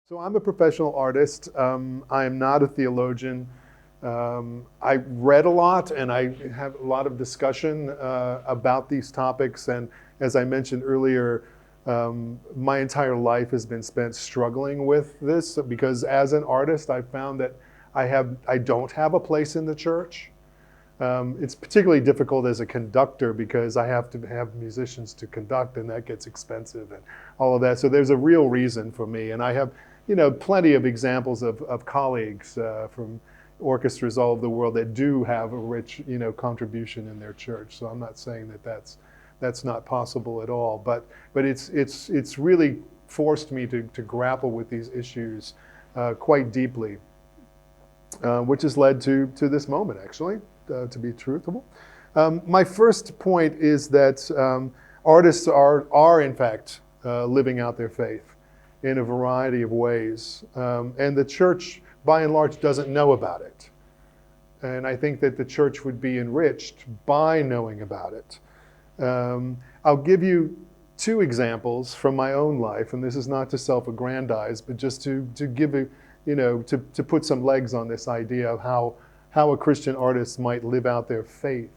So I'm a professional artist. I am not a theologian. I read a lot and I have a lot of discussion about these topics. And as I mentioned earlier, my entire life has been spent struggling with this because as an artist, I found that I don't have a place in the church. It's particularly difficult as a conductor because I have to have musicians to conduct, and that gets expensive and all of that. So there's a real reason for me, and I have, plenty of examples of colleagues from orchestras all over the world that do have a rich, contribution in their church. So I'm not saying that that's not possible at all, but it's really forced me to grapple with these issues quite deeply, which has led to this moment, actually. To be truthful. My first point is that artists are in fact living out their faith in a variety of ways. And the church, by and large, doesn't know about it. And I think that the church would be enriched by knowing about it. I'll give you two examples from my own life, and this is not to self-aggrandize, but just to give a, to put some legs on this idea of how a Christian artist might live out their faith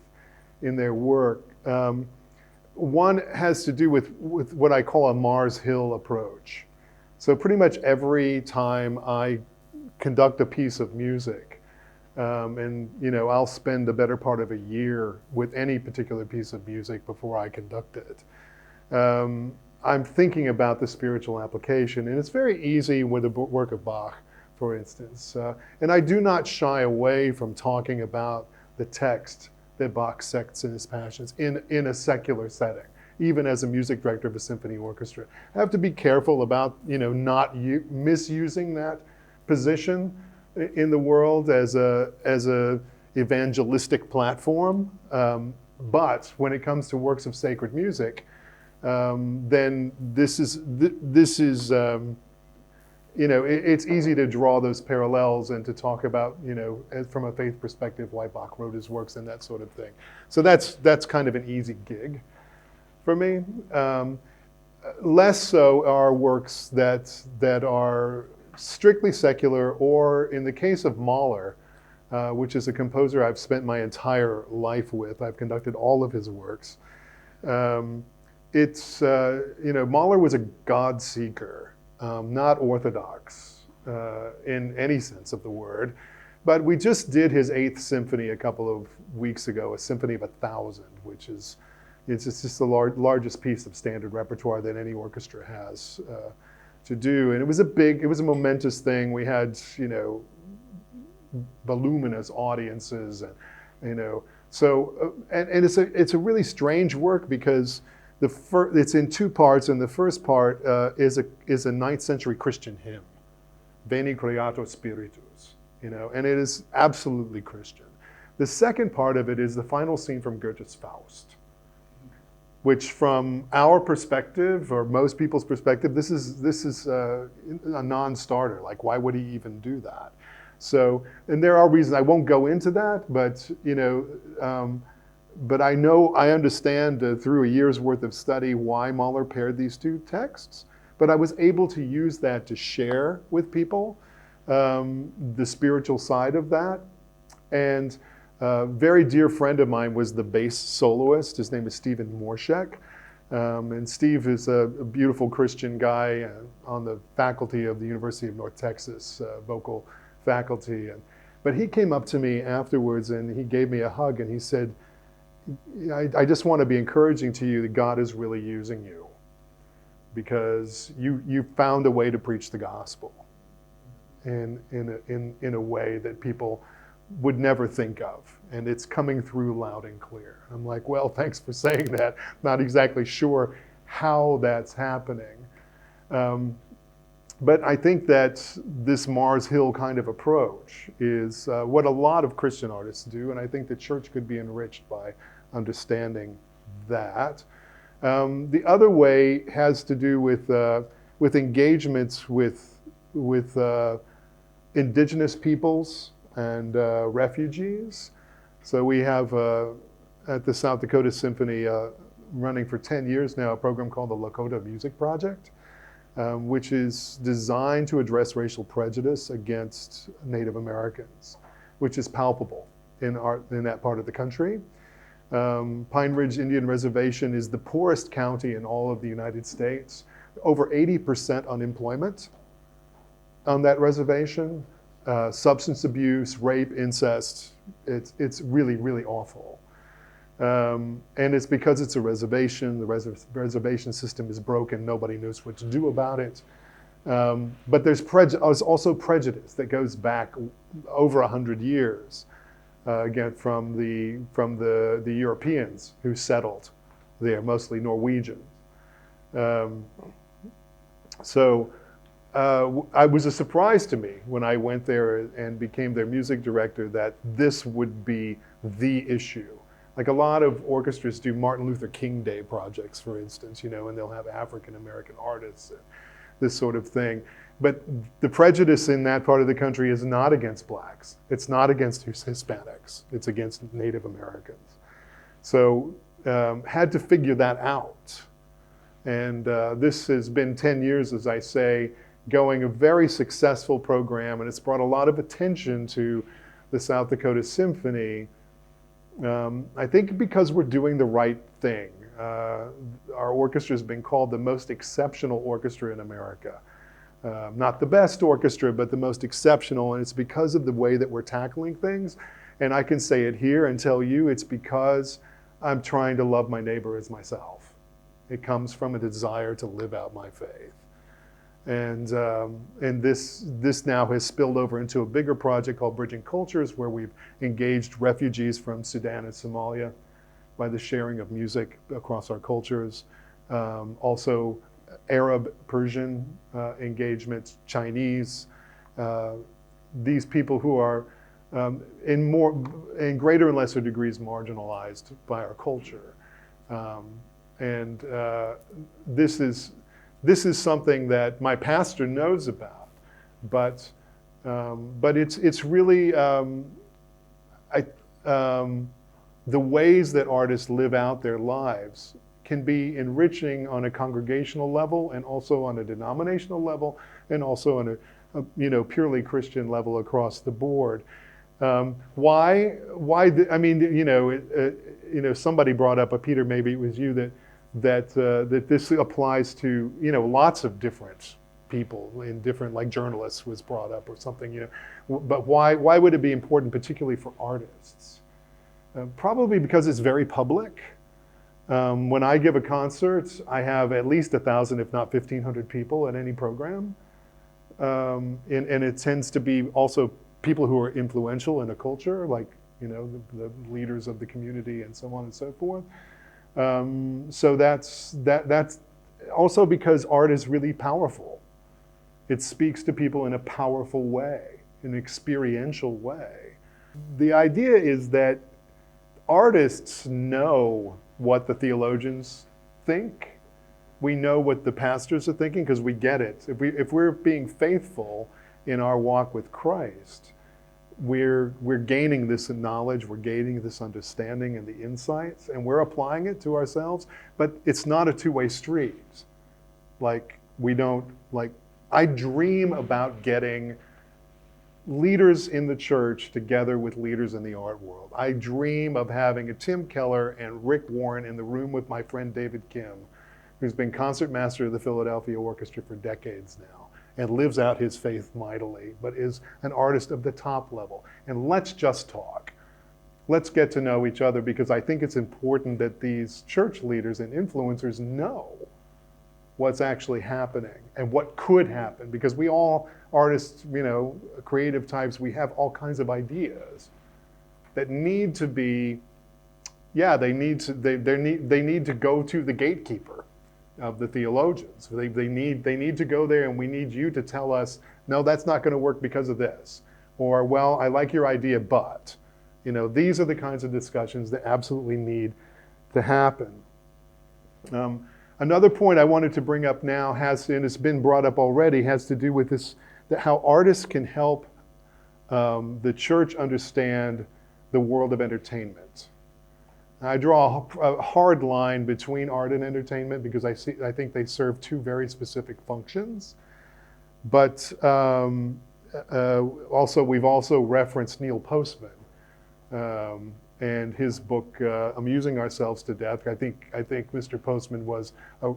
in their work. One has to do with what I call a Mars Hill approach. So pretty much every time I conduct a piece of music, and I'll spend the better part of a year with any particular piece of music before I conduct it. I'm thinking about the spiritual application, and it's very easy with the work of Bach, for instance. And I do not shy away from talking about the text that Bach sects in his Passions in a secular setting, even as a music director of a symphony orchestra. I have to be careful about not misusing that position in the world as a evangelistic platform. But when it comes to works of sacred music, then this is it's easy to draw those parallels and to talk about, from a faith perspective, why Bach wrote his works and that sort of thing. So that's kind of an easy gig for me. Less so are works that are strictly secular, or in the case of Mahler, which is a composer I've spent my entire life with. I've conducted all of his works. Mahler was a God seeker. Not orthodox in any sense of the word, but we just did his 8th symphony a couple of weeks ago, a symphony of 1,000, which is it's just the largest piece of standard repertoire that any orchestra has to do, and it was a momentous thing. We had voluminous audiences, and so and it's a really strange work because it's in two parts, and the first part is a 9th century Christian hymn, Veni Creator Spiritus, and it is absolutely Christian. The second part of it is the final scene from Goethe's Faust, which from our perspective, or most people's perspective, this is a non-starter. Like, why would he even do that? So, and there are reasons, I won't go into that, but but I understand through a year's worth of study why Mahler paired these two texts. But I was able to use that to share with people the spiritual side of that. And a very dear friend of mine was the bass soloist. His name is Stephen Morshek. And Steve is a beautiful Christian guy on the faculty of the University of North Texas, vocal faculty. But he came up to me afterwards and he gave me a hug and he said, I just want to be encouraging to you that God is really using you because you found a way to preach the gospel in a way that people would never think of, and it's coming through loud and clear. I'm like, well, thanks for saying that. Not exactly sure how that's happening. But I think that this Mars Hill kind of approach is what a lot of Christian artists do, and I think the church could be enriched by understanding that. The other way has to do with engagements with indigenous peoples and refugees. So we have at the South Dakota Symphony running for 10 years now a program called the Lakota Music Project. which is designed to address racial prejudice against Native Americans, which is palpable in that part of the country. Pine Ridge Indian Reservation is the poorest county in all of the United States. Over 80% unemployment on that reservation. Substance abuse, rape, incest. It's really, really awful. And it's because it's a reservation. The reservation system is broken. Nobody knows what to do about it. But there's also prejudice that goes back over 100 years, again from the Europeans who settled there, mostly Norwegians. It was a surprise to me when I went there and became their music director that this would be the issue. Like a lot of orchestras do Martin Luther King Day projects, for instance, and they'll have African American artists and this sort of thing. But the prejudice in that part of the country is not against blacks. It's not against Hispanics. It's against Native Americans. So had to figure that out. And this has been 10 years, as I say, going a very successful program, and it's brought a lot of attention to the South Dakota Symphony. I think because we're doing the right thing. Our orchestra has been called the most exceptional orchestra in America. Not the best orchestra, but the most exceptional, and it's because of the way that we're tackling things. And I can say it here and tell you it's because I'm trying to love my neighbor as myself. It comes from a desire to live out my faith. And this now has spilled over into a bigger project called Bridging Cultures, where we've engaged refugees from Sudan and Somalia by the sharing of music across our cultures. Also Arab, Persian engagements, Chinese, these people who are in greater and lesser degrees marginalized by our culture. This is something that my pastor knows about, but it's really the ways that artists live out their lives can be enriching on a congregational level, and also on a denominational level, and also on a purely Christian level across the board. Why? I mean, somebody brought up, Peter, maybe it was you, that this applies to lots of different people in different, like journalists was brought up or something, but why would it be important particularly for artists? Probably because it's very public. When I give a concert, I have at least 1,000, if not 1,500 people at any program, and it tends to be also people who are influential in a culture, like the leaders of the community and so on and so forth. So that's also because art is really powerful. It speaks to people in a powerful way, in an experiential way. The idea is that artists know what the theologians think. We know what the pastors are thinking because we get it. If we're being faithful in our walk with Christ, we're gaining this knowledge, we're gaining this understanding and the insights, and we're applying it to ourselves. But it's not a two-way street. I dream about getting leaders in the church together with leaders in the art world. I dream of having a Tim Keller and Rick Warren in the room with my friend David Kim, who's been concertmaster of the Philadelphia Orchestra for decades now, and lives out his faith mightily, but is an artist of the top level. And let's just talk. Let's get to know each other, because I think it's important that these church leaders and influencers know what's actually happening and what could happen, because we all, artists, creative types, we have all kinds of ideas that need to be, they need to go to the gatekeeper of the theologians. They need to go there, and we need you to tell us, no, that's not going to work because of this. Or, well, I like your idea, but, these are the kinds of discussions that absolutely need to happen. Another point I wanted to bring up now and it's been brought up already, has to do with this, that how artists can help the church understand the world of entertainment. I draw a hard line between art and entertainment because I think they serve two very specific functions. But we've also referenced Neil Postman and his book "Amusing Ourselves to Death." I think Mr. Postman was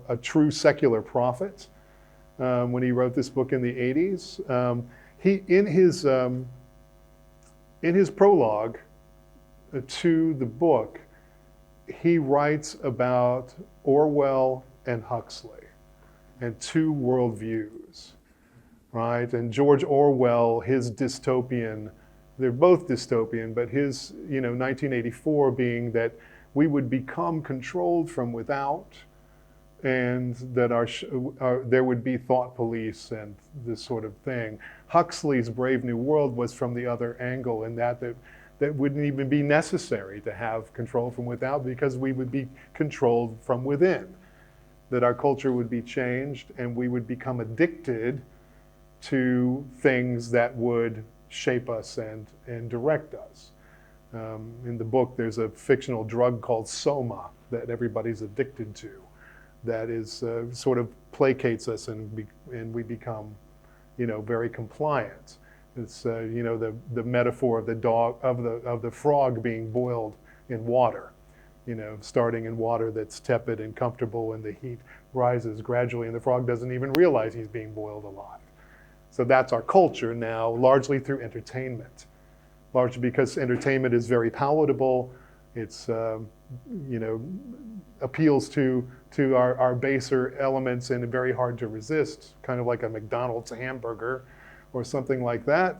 a true secular prophet when he wrote this book in the '80s. In his prologue to the book, he writes about Orwell and Huxley and two worldviews, right? And George Orwell, his dystopian, they're both dystopian, but his, 1984 being that we would become controlled from without, and that there would be thought police and this sort of thing. Huxley's Brave New World was from the other angle, in that wouldn't even be necessary to have control from without, because we would be controlled from within, that our culture would be changed and we would become addicted to things that would shape us and direct us. In the book, there's a fictional drug called Soma that everybody's addicted to, that is sort of placates us, and we become, very compliant. It's the metaphor of the dog of the frog being boiled in water, starting in water that's tepid and comfortable, and the heat rises gradually, and the frog doesn't even realize he's being boiled alive. So that's our culture now, largely through entertainment, largely because entertainment is very palatable. It's appeals to our baser elements and very hard to resist, kind of like a McDonald's hamburger or something like that.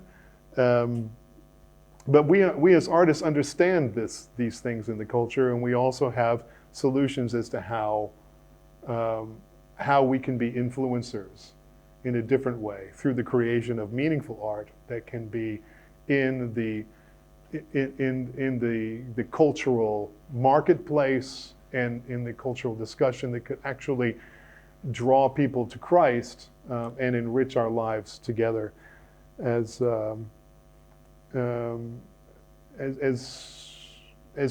But we as artists understand these things in the culture, and we also have solutions as to how we can be influencers in a different way through the creation of meaningful art that can be in the cultural marketplace and in the cultural discussion, that could actually draw people to Christ and enrich our lives together as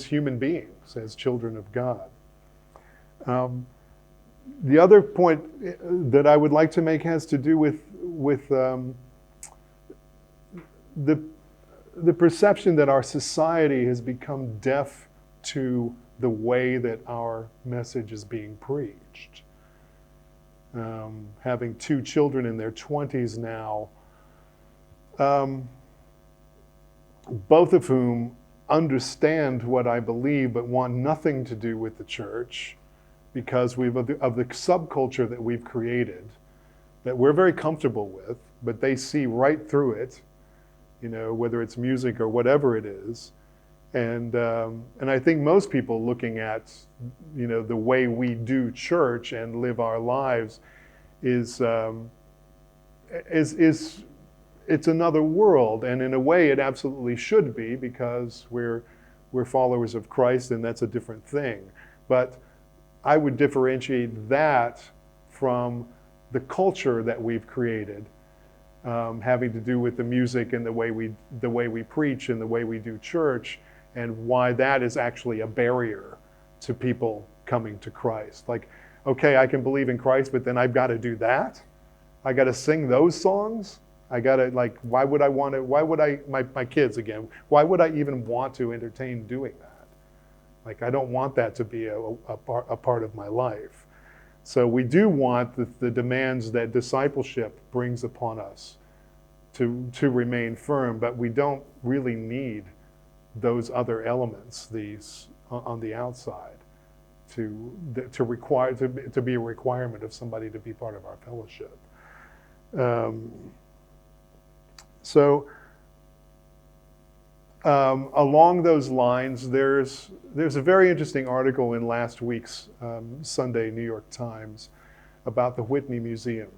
human beings, as children of God. The other point that I would like to make has to do with the perception that our society has become deaf to the way that our message is being preached. Having two children in their 20s now, both of whom understand what I believe but want nothing to do with the church, because of the subculture that we've created, that we're very comfortable with, but they see right through it, whether it's music or whatever it is. And I think most people looking at, the way we do church and live our lives is it's another world, and in a way it absolutely should be, because we're followers of Christ, and that's a different thing. But I would differentiate that from the culture that we've created, having to do with the music and the way we preach and the way we do church, and why that is actually a barrier to people coming to Christ. Like, okay, I can believe in Christ, but then I've got to do that. I got to sing those songs. I got to, why would my kids again, why would I even want to entertain doing that? I don't want that to be a part of my life. So we do want the demands that discipleship brings upon us to remain firm, but we don't really need those other elements, these on the outside, to be a requirement of somebody to be part of our fellowship. Along those lines, there's a very interesting article in last week's Sunday New York Times about the Whitney Museum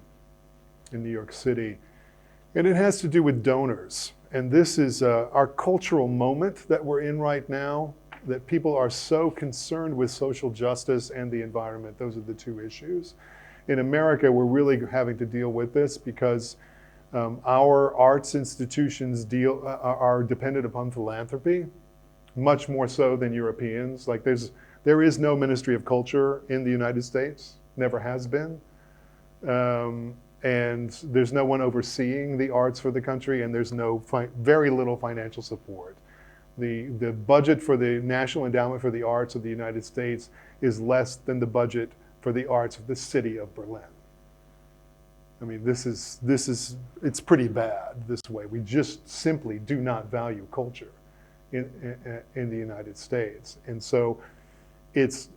in New York City. And it has to do with donors. And this is our cultural moment that we're in right now, that people are so concerned with social justice and the environment. Those are the two issues. In America, we're really having to deal with this because our arts institutions are dependent upon philanthropy. much more so than Europeans. Like there is no Ministry of Culture in the United States, never has been. And there's no one overseeing the arts for the country, and there's very little financial support. The budget for the National Endowment for the Arts of the United States is less than the budget for the arts of the city of Berlin. I mean, it's pretty bad this way. We just simply do not value culture in the United States. And so it's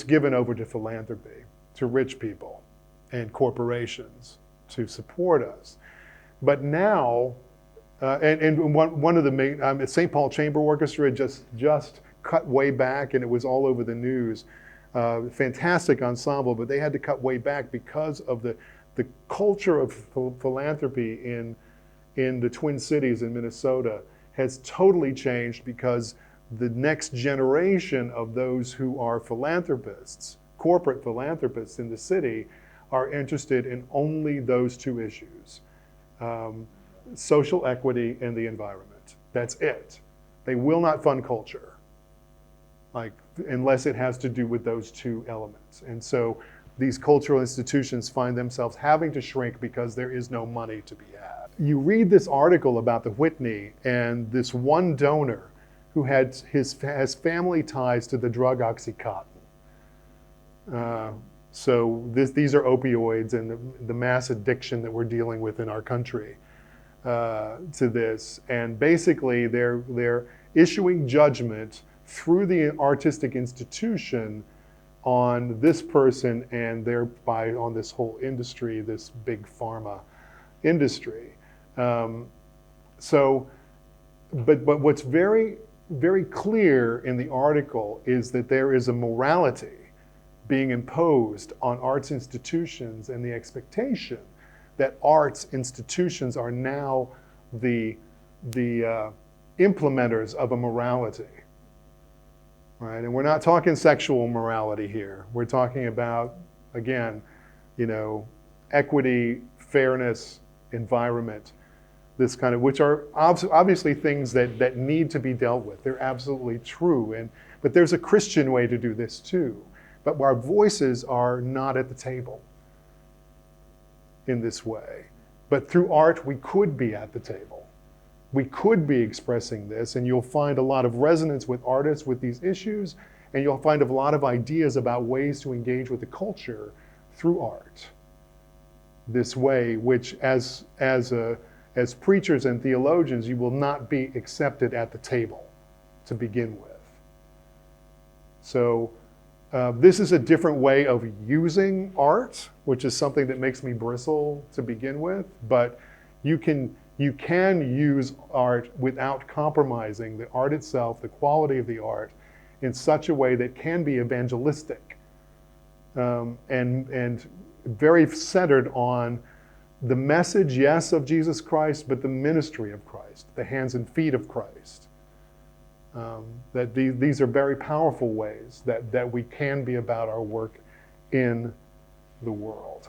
given over to philanthropy, to rich people and corporations to support us. But now, and one of the main, St. Paul Chamber Orchestra just cut way back, and it was all over the news. Fantastic ensemble, but they had to cut way back because of the culture of philanthropy in the Twin Cities in Minnesota has totally changed, because the next generation of those who are philanthropists, corporate philanthropists in the city, are interested in only those two issues, social equity and the environment. That's it. They will not fund culture, unless it has to do with those two elements. And so these cultural institutions find themselves having to shrink because there is no money to be had. You read this article about the Whitney and this one donor who has family ties to the drug Oxycontin. So these are opioids and the mass addiction that we're dealing with in our country to this. And basically they're issuing judgment through the artistic institution on this person, and thereby on this whole industry, this big pharma industry. But what's very, very clear in the article is that there is a morality being imposed on arts institutions, and the expectation that arts institutions are now the implementers of a morality. Right? And we're not talking sexual morality here. We're talking about, again, equity, fairness, environment, this kind of, which are obviously things that need to be dealt with. They're absolutely true. But there's a Christian way to do this too. But our voices are not at the table in this way. But through art, we could be at the table. We could be expressing this, and you'll find a lot of resonance with artists with these issues, and you'll find a lot of ideas about ways to engage with the culture through art. This way, which as preachers and theologians, you will not be accepted at the table to begin with. So this is a different way of using art, which is something that makes me bristle to begin with, but you can use art without compromising the art itself, the quality of the art, in such a way that can be evangelistic and very centered on the message, yes, of Jesus Christ, but the ministry of Christ, the hands and feet of Christ. That these are very powerful ways that we can be about our work in the world.